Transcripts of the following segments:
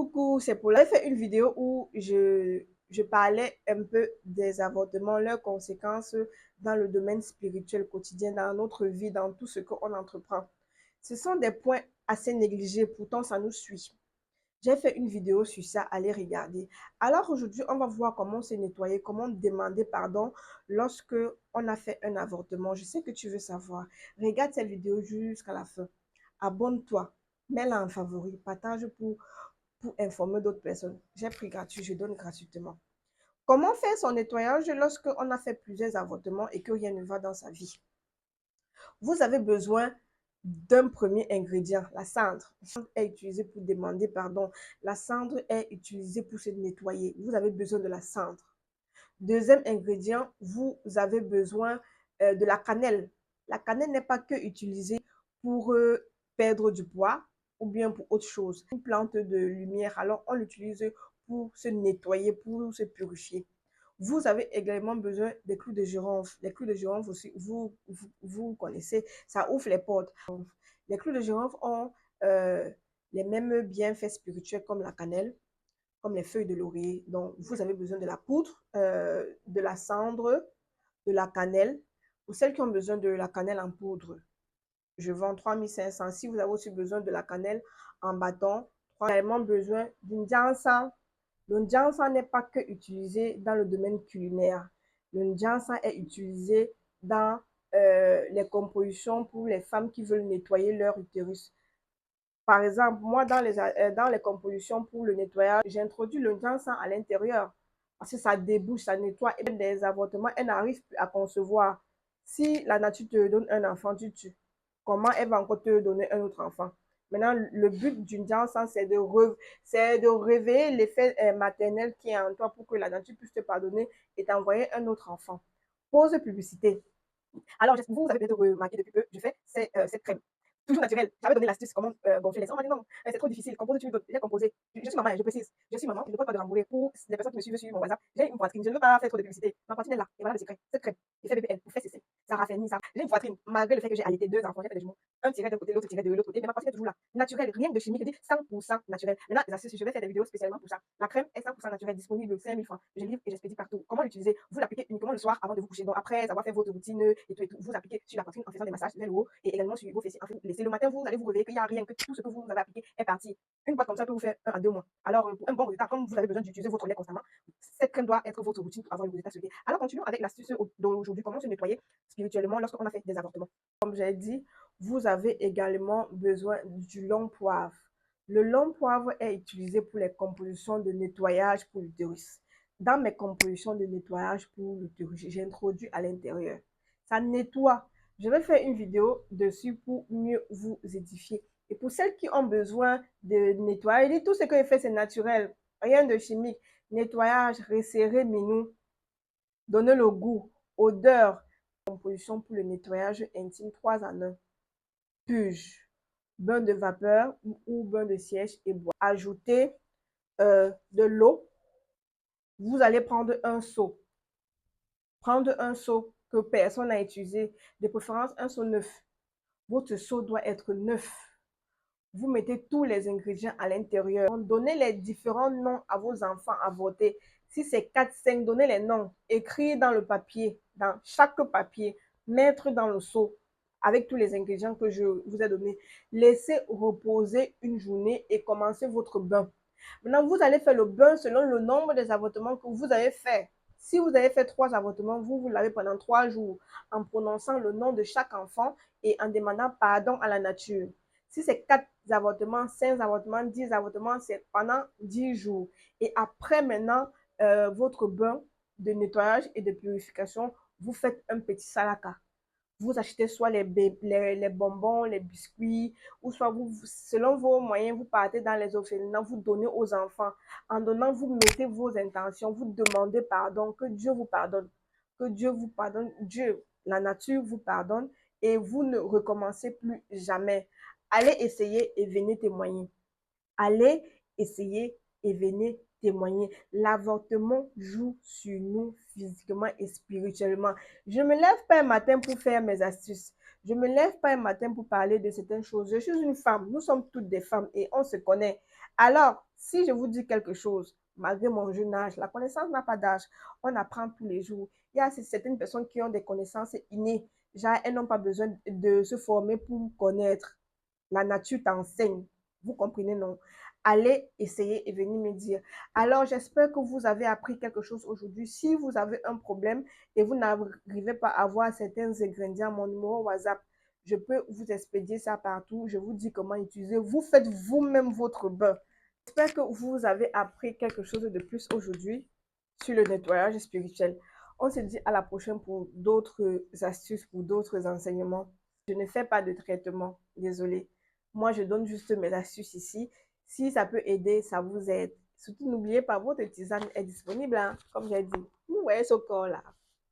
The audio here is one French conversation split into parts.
Coucou, c'est Paula. J'ai fait une vidéo où je parlais un peu des avortements, leurs conséquences dans le domaine spirituel quotidien, dans notre vie, dans tout ce qu'on entreprend. Ce sont des points assez négligés, pourtant ça nous suit. J'ai fait une vidéo sur ça, allez regarder. Alors aujourd'hui, on va voir comment se nettoyer, comment demander pardon lorsque on a fait un avortement. Je sais que tu veux savoir. Regarde cette vidéo jusqu'à la fin. Abonne-toi, mets-la en favori, partage pour informer d'autres personnes. J'ai pris gratuit, je donne gratuitement. Comment faire son nettoyage lorsqu'on a fait plusieurs avortements et que rien ne va dans sa vie? Vous avez besoin d'un premier ingrédient, la cendre. La cendre est utilisée pour demander pardon. La cendre est utilisée pour se nettoyer. Vous avez besoin de la cendre. Deuxième ingrédient, vous avez besoin de la cannelle. La cannelle n'est pas que utilisée pour perdre du poids ou bien pour autre chose. Une plante de lumière, alors on l'utilise pour se nettoyer, pour se purifier. Vous avez également besoin des clous de girofle. Les clous de girofle aussi, vous connaissez, ça ouvre les portes. Les clous de girofle ont les mêmes bienfaits spirituels comme la cannelle, comme les feuilles de laurier. Donc, vous avez besoin de la poudre, de la cendre, de la cannelle. Pour celles qui ont besoin de la cannelle en poudre, je vends 3500. Si vous avez aussi besoin de la cannelle en bâton, vous avez également besoin d'une jansan. Le jansan n'est pas que utilisé dans le domaine culinaire. Le jansan est utilisé dans les compositions pour les femmes qui veulent nettoyer leur utérus. Par exemple, moi, dans les compositions pour le nettoyage, j'introduis le ginseng à l'intérieur parce que ça débouche, ça nettoie. Et des avortements, elle n'arrive plus à concevoir. Si la nature te donne un enfant, tu tues. Comment elle va encore te donner un autre enfant? Maintenant, le but d'une ginseng, c'est de réveiller l'effet maternel qui est en toi pour que la nature puisse te pardonner et t'envoyer un autre enfant. Pause publicité. Alors, vous avez peut-être remarqué depuis peu, je fais cette crème. Toujours naturelle. J'avais donné l'astuce comment gonfler les seins. On m'a dit non, c'est trop difficile. Compose-tu une autre. J'ai composé. Je suis maman, je précise. Je suis maman, je ne peux pas de rembourrer pour les personnes qui me suivent sur mon WhatsApp. J'ai une poitrine. Je ne veux pas faire trop de publicité. Ma poitrine est là. Et voilà le secret. Cette crème. Effet BBL pour faire cesser. Ça raffermit ça. J'ai une poitrine. Malgré le fait que j'ai allaité deux enfants, j'ai fait des jumeaux. Un tiré d'un côté, l'autre tiré de l'autre côté. Mais ma poitrine est toujours là. Naturelle. Rien de chimique. Je dis 100% naturel. Maintenant, les astuces, je vais faire des vidéos spécialement pour ça. La crème est 100% naturelle, disponible 5000 francs. Je livre et j'expédie partout. Comment l'utiliser? Vous l'appliquez uniquement le soir avant de vous coucher. Donc après avoir fait votre routine et tout, vous appliquez sur la poitrine en faisant des massages vers le haut et également sur vos fessiers. En fait, vous laissez le matin, vous allez vous réveiller qu'il n'y a rien, que tout ce que vous avez appliqué est parti. Une boîte comme ça peut vous faire 1 à 2 mois. Alors, pour un bon résultat, comme vous avez besoin d'utiliser votre lait constamment, cette crème doit être votre routine pour avoir le résultat souhaité. Alors, continuons avec l'astuce d'aujourd'hui, comment se nettoyer spirituellement lorsqu'on a fait des avortements. Comme j'ai dit, vous avez également besoin du long poivre. Le long poivre est utilisé pour les compositions de nettoyage pour l'utérus. Dans mes compositions de nettoyage pour l'utérus, j'ai introduit à l'intérieur. Ça nettoie. Je vais faire une vidéo dessus pour mieux vous édifier. Et pour celles qui ont besoin de nettoyer, tout ce que je fais, c'est naturel. Rien de chimique. Nettoyage, resserrer, minou. Donner le goût, odeur. Composition pour le nettoyage intime 3 en 1. Puge, bain de vapeur ou bain de siège et bois. Ajoutez de l'eau. Vous allez prendre un seau. Prendre un seau que personne n'a utilisé, de préférence un seau neuf. Votre seau doit être neuf. Vous mettez tous les ingrédients à l'intérieur. Donnez les différents noms à vos enfants à voter. Si c'est 4, 5, donnez les noms. Écrire dans le papier, dans chaque papier, mettre dans le seau avec tous les ingrédients que je vous ai donnés. Laissez reposer une journée et commencez votre bain. Maintenant, vous allez faire le bain selon le nombre des avortements que vous avez fait. Si vous avez fait 3 avortements, vous lavez pendant 3 jours en prononçant le nom de chaque enfant et en demandant pardon à la nature. Si c'est 4 avortements, 5 avortements, 10 avortements, c'est pendant 10 jours. Et après maintenant, votre bain de nettoyage et de purification, vous faites un petit salaka. Vous achetez soit les bonbons, les biscuits, ou soit vous, selon vos moyens, vous partez dans les orphelinats, vous donnez aux enfants. En donnant, vous mettez vos intentions, vous demandez pardon, que Dieu vous pardonne. Que Dieu vous pardonne, Dieu, la nature vous pardonne et vous ne recommencez plus jamais. Allez essayer et venez témoigner. Allez essayer et venez témoigner. L'avortement joue sur nous physiquement et spirituellement. Je ne me lève pas un matin pour faire mes astuces. Je ne me lève pas un matin pour parler de certaines choses. Je suis une femme. Nous sommes toutes des femmes et on se connaît. Alors, si je vous dis quelque chose, malgré mon jeune âge, la connaissance n'a pas d'âge. On apprend tous les jours. Il y a certaines personnes qui ont des connaissances innées. Genre, elles n'ont pas besoin de se former pour connaître. La nature t'enseigne. Vous comprenez, non? Allez essayer et venez me dire. Alors, j'espère que vous avez appris quelque chose aujourd'hui. Si vous avez un problème et vous n'arrivez pas à avoir certains ingrédients, mon numéro WhatsApp, je peux vous expédier ça partout. Je vous dis comment utiliser. Vous faites vous-même votre bain. J'espère que vous avez appris quelque chose de plus aujourd'hui sur le nettoyage spirituel. On se dit à la prochaine pour d'autres astuces, pour d'autres enseignements. Je ne fais pas de traitement, désolé. Moi, je donne juste mes astuces ici. Si ça peut aider, ça vous aide. Surtout, n'oubliez pas, votre tisane est disponible, hein, comme j'ai dit. Vous voyez ce corps-là.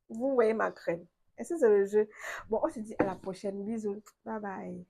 Vous voyez ma crème. Et ça, c'est le jeu. Bon, on se dit à la prochaine. Bisous. Bye bye.